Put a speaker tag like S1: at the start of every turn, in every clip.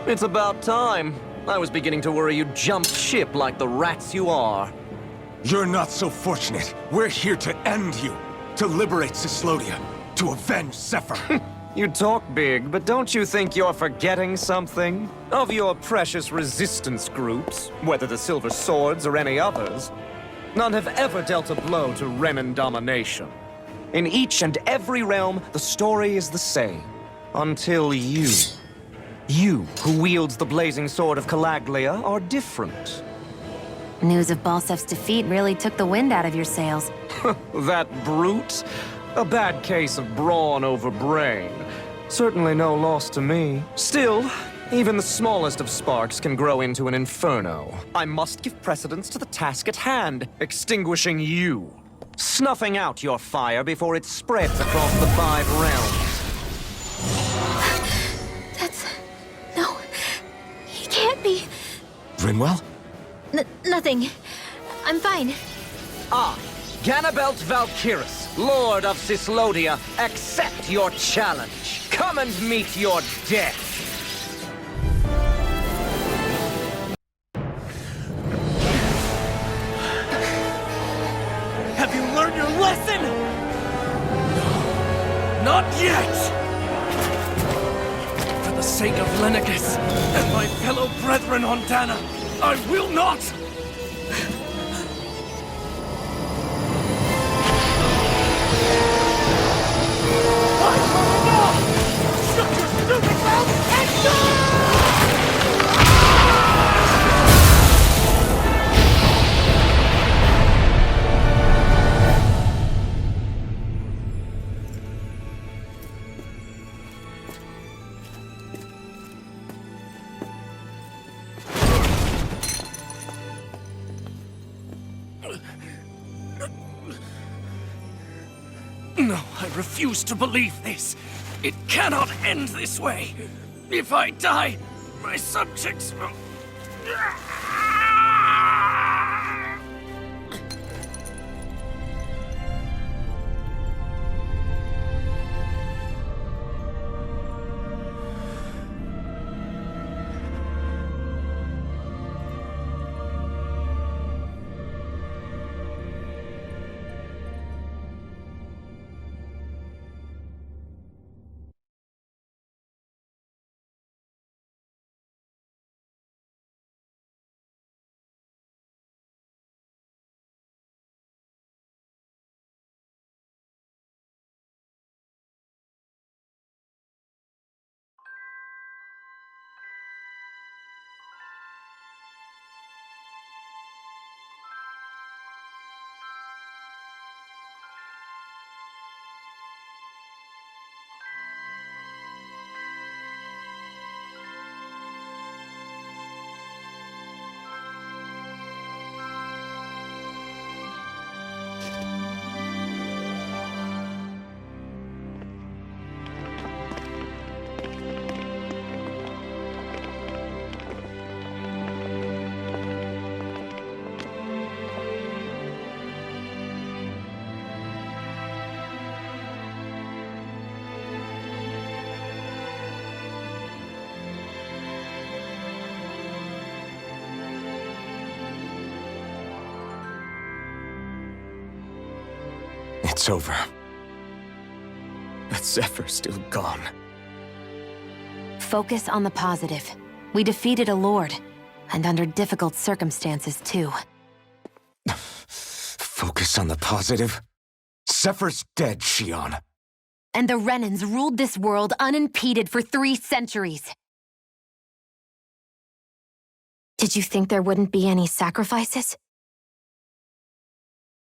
S1: It's about time. I was beginning to worry you jumped ship like the rats you are.
S2: You're not so fortunate. We're here to end you. To liberate Cyslodia. To avenge Zephyr.
S1: You talk big, but don't you think you're forgetting something? Of your precious resistance groups, whether the Silver Swords or any others, none have ever dealt a blow to Renan domination. In each and every realm, the story is the same. Until you. You, who wields the blazing sword of Calaglia, are different.
S3: News of Balsef's defeat really took the wind out of your sails.
S1: That brute? A bad case of brawn over brain. Certainly no loss to me. Still, even the smallest of sparks can grow into an inferno. I must give precedence to the task at hand, extinguishing you. Snuffing out your fire before it spreads across the 5 realms.
S3: No. He can't be.
S2: Rinwell?
S3: Nothing. I'm fine.
S1: I, Ganabelt Valkyris, Lord of Cyslodia, accept your challenge. Come and meet your death.
S4: Have you learned your lesson? No. Not yet! For the sake of Lenegis and my fellow brethren on Dana, I will not! I will not! Shut your stupid mouth and die! No, I refuse to believe this. It cannot end this way. If I die, my subjects will...
S2: It's over. But Zephyr's still gone.
S3: Focus on the positive. We defeated a lord. And under difficult circumstances, too.
S2: Focus on the positive? Zephyr's dead, Shion.
S3: And the Renans ruled this world unimpeded for 3 centuries. Did you think there wouldn't be any sacrifices?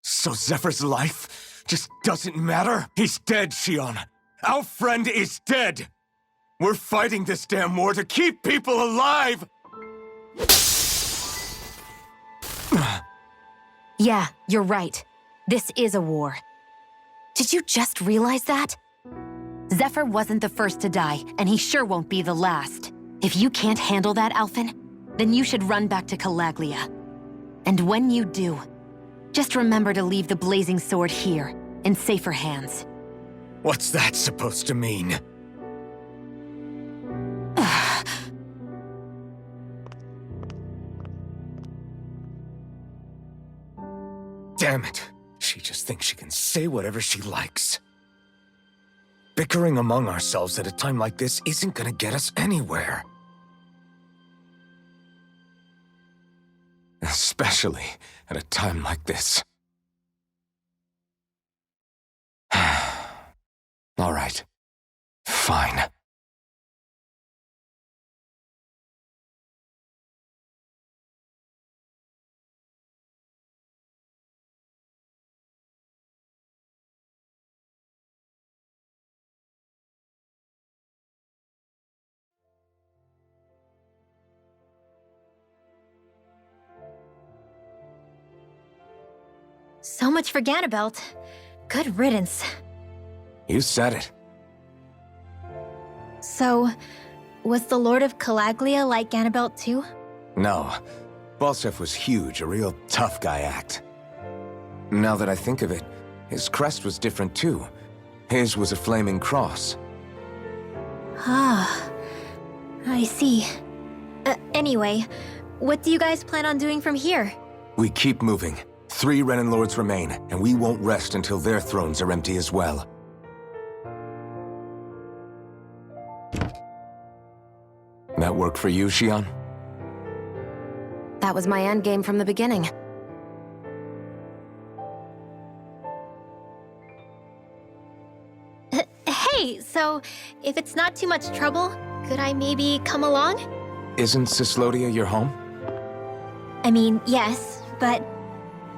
S2: So Zephyr's life just doesn't matter? He's dead, Shion. Our friend is dead. We're fighting this damn war to keep people alive!
S3: Yeah, you're right. This is a war. Did you just realize that? Zephyr wasn't the first to die, and he sure won't be the last. If you can't handle that, Alphen, then you should run back to Calaglia. And when you do, just remember to leave the blazing sword here, in safer hands.
S2: What's that supposed to mean? Damn it. She just thinks she can say whatever she likes. Bickering among ourselves at a time like this isn't gonna get us anywhere. Especially at a time like this. All right. Fine.
S3: So much for Ganabelt. Good riddance.
S2: You said it.
S3: So, was the Lord of Calaglia like Ganabelt too?
S2: No. Balsef was huge, a real tough guy act. Now that I think of it, his crest was different too. His was a flaming cross.
S3: Ah, I see. Anyway, what do you guys plan on doing from here?
S2: We keep moving. 3 Renin Lords remain, and we won't rest until their thrones are empty as well. That work for you, Xion?
S3: That was my endgame from the beginning. Hey, so if it's not too much trouble, could I maybe come along?
S2: Isn't Cyslodia your home?
S3: I mean, yes, but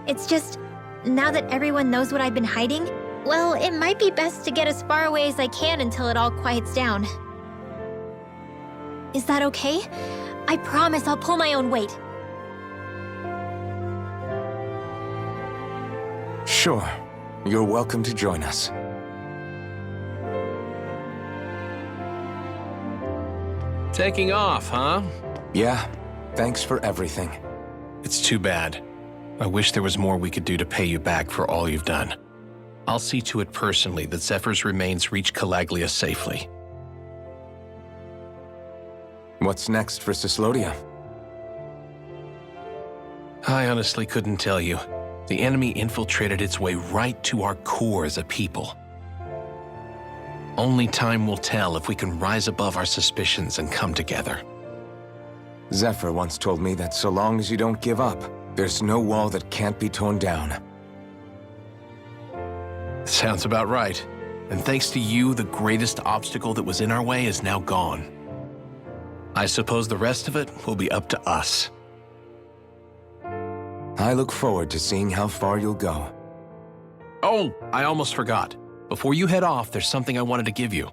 S3: it's just, now that everyone knows what I've been hiding, well, it might be best to get as far away as I can until it all quiets down. Is that okay? I promise I'll pull my own weight.
S2: Sure. You're welcome to join us.
S5: Taking off, huh?
S2: Yeah. Thanks for everything.
S5: It's too bad. I wish there was more we could do to pay you back for all you've done. I'll see to it personally that Zephyr's remains reach Calaglia safely.
S2: What's next for Cyslodia?
S5: I honestly couldn't tell you. The enemy infiltrated its way right to our core as a people. Only time will tell if we can rise above our suspicions and come together.
S2: Zephyr once told me that so long as you don't give up, there's no wall that can't be torn down.
S5: Sounds about right. And thanks to you, the greatest obstacle that was in our way is now gone. I suppose the rest of it will be up to us.
S2: I look forward to seeing how far you'll go.
S5: Oh, I almost forgot. Before you head off, there's something I wanted to give you.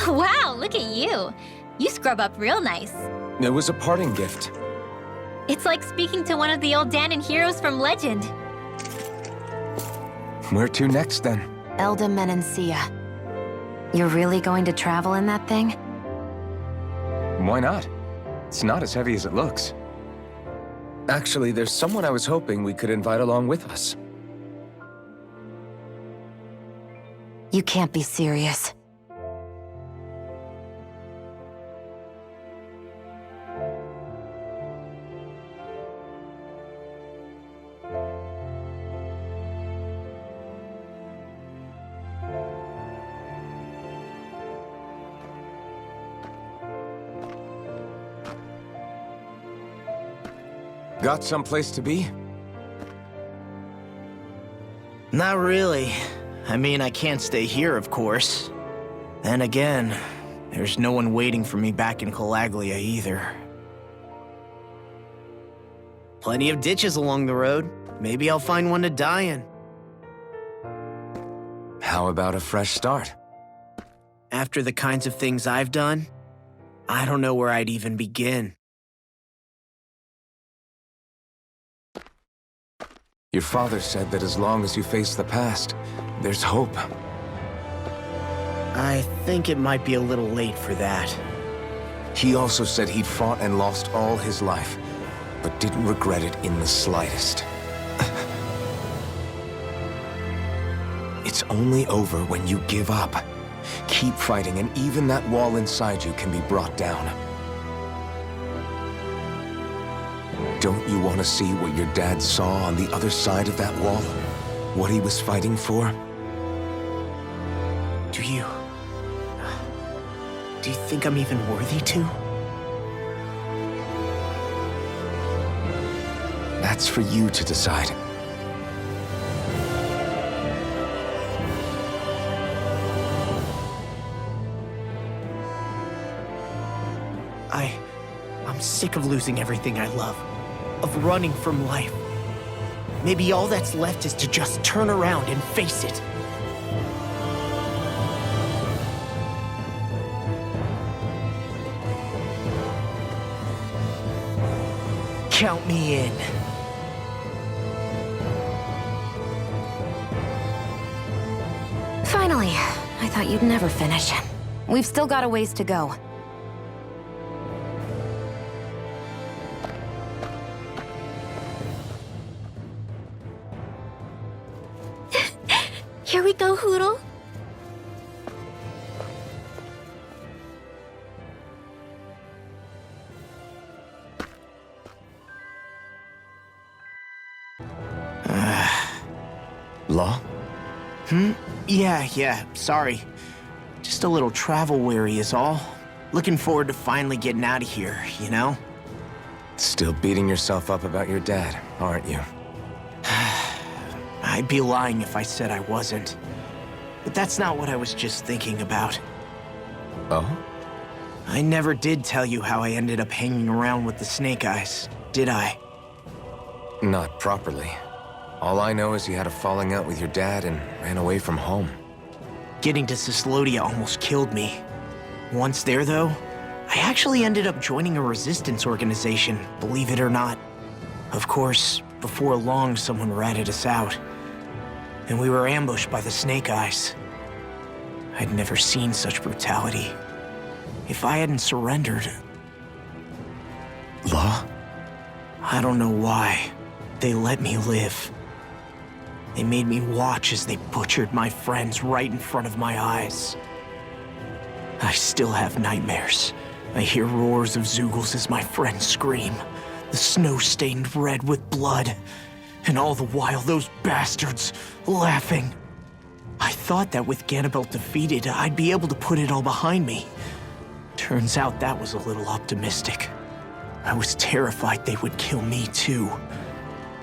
S3: Wow, look at you. You scrub up real nice.
S2: It was a parting gift.
S3: It's like speaking to one of the old Danon heroes from legend.
S2: Where to next, then?
S3: Elda Menancia. You're really going to travel in that thing?
S2: Why not? It's not as heavy as it looks. Actually, there's someone I was hoping we could invite along with us.
S3: You can't be serious.
S2: Got someplace to be?
S6: Not really. I mean, I can't stay here, of course. Then again, there's no one waiting for me back in Calaglia either. Plenty of ditches along the road. Maybe I'll find one to die in.
S2: How about a fresh start?
S6: After the kinds of things I've done, I don't know where I'd even begin.
S2: Your father said that as long as you face the past, there's hope.
S6: I think it might be a little late for that.
S2: He also said he'd fought and lost all his life, but didn't regret it in the slightest. It's only over when you give up. Keep fighting, and even that wall inside you can be brought down. Don't you want to see what your dad saw on the other side of that wall? What he was fighting for?
S6: Do you think I'm even worthy to?
S2: That's for you to decide.
S6: I'm sick of losing everything I love, of running from life. Maybe all that's left is to just turn around and face it. Count me in.
S3: Finally, I thought you'd never finish. We've still got a ways to go.
S7: Here we go, Hoodle.
S2: Law?
S6: Yeah, sorry. Just a little travel weary is all. Looking forward to finally getting out of here, you know?
S2: Still beating yourself up about your dad, aren't you?
S6: I'd be lying if I said I wasn't. But that's not what I was just thinking about.
S2: Oh?
S6: I never did tell you how I ended up hanging around with the Snake Eyes, did I?
S2: Not properly. All I know is you had a falling out with your dad and ran away from home.
S6: Getting to Cislodia almost killed me. Once there, though, I actually ended up joining a resistance organization, believe it or not. Of course, before long, someone ratted us out. And we were ambushed by the Snake Eyes. I'd never seen such brutality. If I hadn't surrendered...
S2: Law?
S6: I don't know why. They let me live. They made me watch as they butchered my friends right in front of my eyes. I still have nightmares. I hear roars of Zeugles as my friends scream. The snow stained red with blood. And all the while, those bastards laughing. I thought that with Ganabelt defeated, I'd be able to put it all behind me. Turns out that was a little optimistic. I was terrified they would kill me too.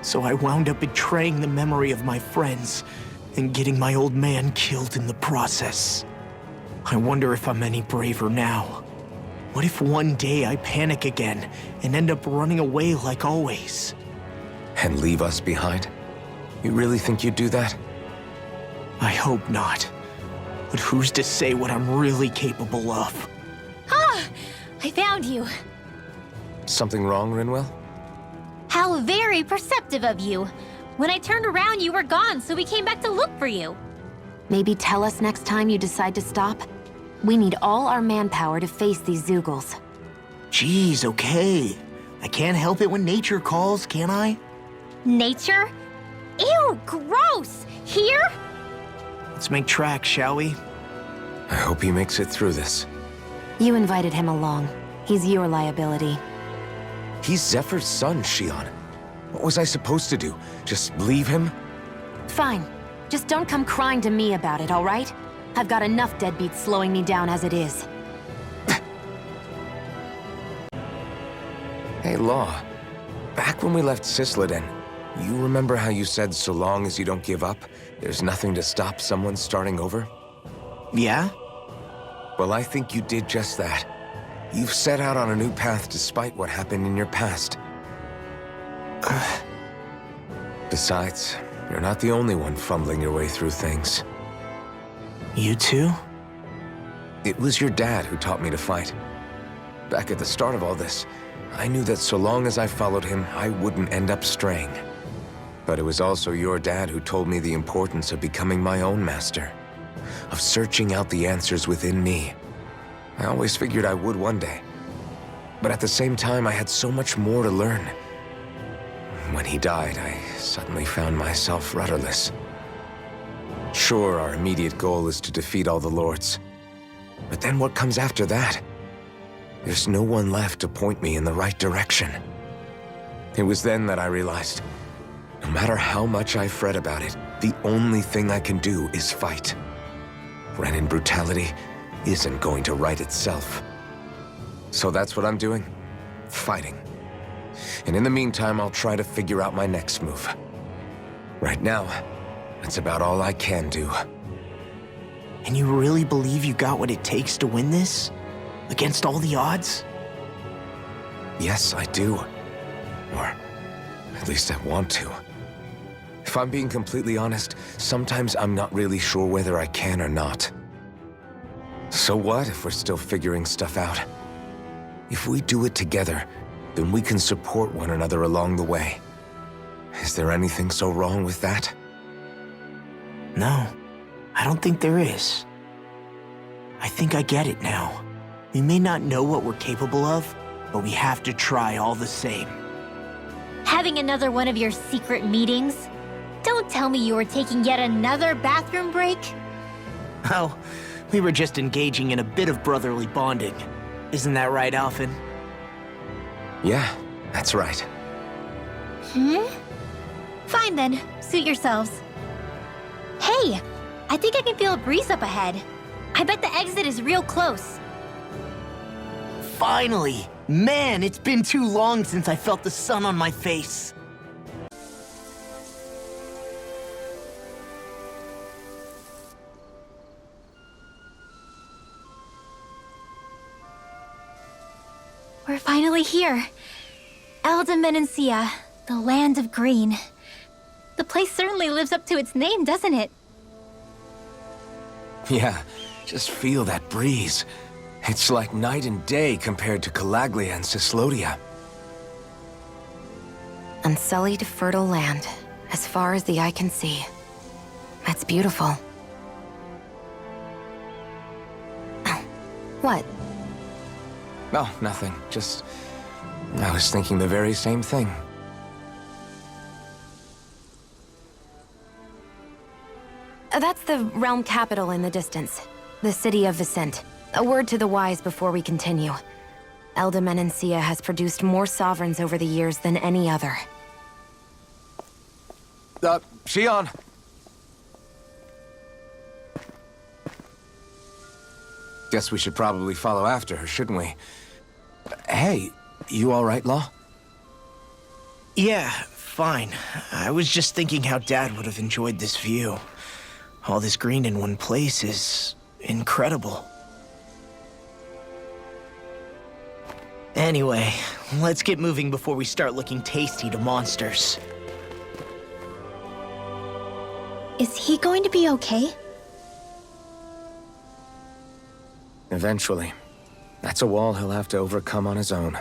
S6: So I wound up betraying the memory of my friends and getting my old man killed in the process. I wonder if I'm any braver now. What if one day I panic again and end up running away like always?
S2: And leave us behind? You really think you'd do that?
S6: I hope not. But who's to say what I'm really capable of?
S7: Ah! I found you.
S2: Something wrong, Rinwell?
S7: How very perceptive of you. When I turned around, you were gone, so we came back to look for you.
S3: Maybe tell us next time you decide to stop? We need all our manpower to face these Zeugles.
S6: Jeez, okay. I can't help it when nature calls, can I?
S7: Nature? Ew, gross! Here?
S6: Let's make tracks, shall we?
S2: I hope he makes it through this.
S3: You invited him along. He's your liability.
S2: He's Zephyr's son, Shion. What was I supposed to do? Just leave him?
S3: Fine. Just don't come crying to me about it, all right? I've got enough deadbeats slowing me down as it is.
S2: Hey, Law. Back when we left Cisloden, you remember how you said so long as you don't give up, there's nothing to stop someone starting over?
S6: Yeah?
S2: Well, I think you did just that. You've set out on a new path despite what happened in your past. Besides, you're not the only one fumbling your way through things.
S6: You too?
S2: It was your dad who taught me to fight. Back at the start of all this, I knew that so long as I followed him, I wouldn't end up straying. But it was also your dad who told me the importance of becoming my own master, of searching out the answers within me. I always figured I would one day. But at the same time, I had so much more to learn. When he died, I suddenly found myself rudderless. Sure, our immediate goal is to defeat all the lords. But then what comes after that? There's no one left to point me in the right direction. It was then that I realized, no matter how much I fret about it, the only thing I can do is fight. Renin brutality isn't going to right itself. So that's what I'm doing. Fighting. And in the meantime, I'll try to figure out my next move. Right now, that's about all I can do.
S6: And you really believe you got what it takes to win this? Against all the odds?
S2: Yes, I do. Or at least I want to. If I'm being completely honest, sometimes I'm not really sure whether I can or not. So what if we're still figuring stuff out? If we do it together, then we can support one another along the way. Is there anything so wrong with that?
S6: No, I don't think there is. I think I get it now. We may not know what we're capable of, but we have to try all the same.
S7: Having another one of your secret meetings? Don't tell me you were taking yet another bathroom break.
S6: Oh, we were just engaging in a bit of brotherly bonding. Isn't that right, Alphen?
S2: Yeah, that's right.
S7: Fine then, suit yourselves. Hey, I think I can feel a breeze up ahead. I bet the exit is real close.
S6: Finally! Man, it's been too long since I felt the sun on my face.
S7: We're finally here. Elda Menancia, the land of green. The place certainly lives up to its name, doesn't it?
S2: Yeah, just feel that breeze. It's like night and day compared to Calaglia and Cyslodia.
S3: Unsullied, fertile land, as far as the eye can see. That's beautiful. Oh, what?
S2: Oh, nothing. Just... I was thinking the very same thing.
S3: That's the realm capital in the distance. The city of Vicent. A word to the wise before we continue. Elda Menancia has produced more sovereigns over the years than any other.
S2: Shion! Guess we should probably follow after her, shouldn't we? Hey, you all right, Law?
S6: Yeah, fine. I was just thinking how Dad would have enjoyed this view. All this green in one place is incredible. Anyway, let's get moving before we start looking tasty to monsters.
S7: Is he going to be okay?
S2: Eventually. That's a wall he'll have to overcome on his own.